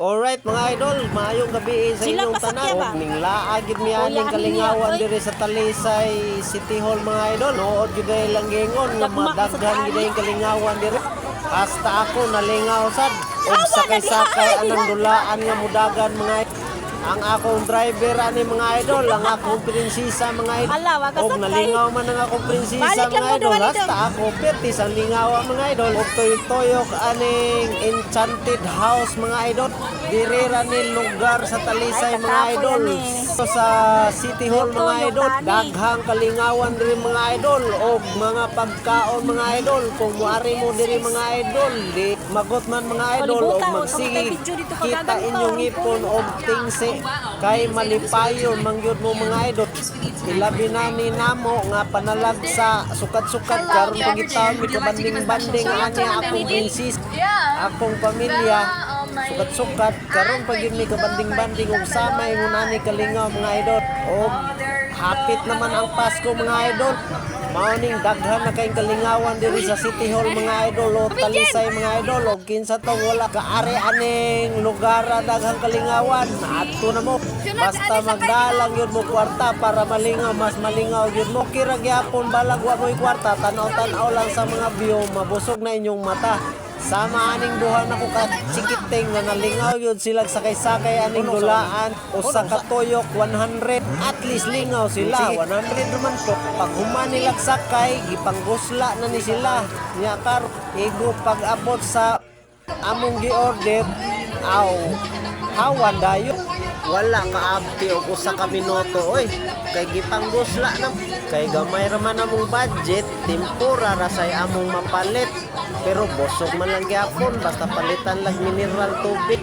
Alright mga idol, maayong gabi sa Sila inyong pasakya tanan. ba? Ning laagid mi aning Kuya, kalingawan oy. diri sa Talisay City Hall mga idol. Nood gyud ay langgingon nga Dagma ka sa madaghan daan. gyud ay kalingawan diri. Hasta ako nalingaw sad og Awa na sakay-sakay diha. anang dulaan nga mudagan mga idol. Ang akong driver ani mga idol, ang akong prinsesa mga idol. Ala, wag ka Og sakay. nalingaw man ang akong prinsesa Balik lang mga mo idol. doon, dito. Hasta ako pertis ang lingaw mga idol. Og toyok aning enchanted house mga idol. Dirira ni lugar sa Talisay Ay, mga katapo idol. yan eh. So, sa City Hall Yung mga tuyok, idol, tani. daghang kalingawan diri mga idol og mga pagkaon mga idol. Kung muari mo diri mga idol, di magot man mga idol og Kalibutan, magsige huwag ka dito kita pagkaganto. inyong ipon og tingsi kay malipayon mangyud mo mga idol. Ilabi na ni namo nga panalag sa sukat-sukat karon pagitaon mi kabanding-banding ani akong prinsesa, akong pamilya. Sukat-sukat karon pag yun may kabanding-banding og samay mo nani kalingaw mga idol. Og hapit naman ang Pasko mga idol. Mauning daghan na kayong kalingawan diri sa City Hall mga idol o Talisay mga idol. Og kinsa to wala kaari aning lugar daghang kalingawan. Adto na mo. Basta magdalang yun mo kwarta para malingaw, mas malingaw yun mo. Kira gyapon balag wa mo'y kwarta, tanaw-tanaw lang sa mga view, mabusog na inyong mata. Sama aning duha na ko ka chikiting nga nalingaw yun sila sakay-sakay aning dulaan o sa katuyok 100 at least lingaw sila 100 naman po pag human nila sakay gipanggusla na ni sila nya kar igo pag abot sa among gi-order aw hawan dayo wala kaabti og usa ka minuto oy kay gipanggusla na kay gamay ra man among budget tempura ra say among mapalit pero bosog man lang gyapon basta palitan lang mineral tubig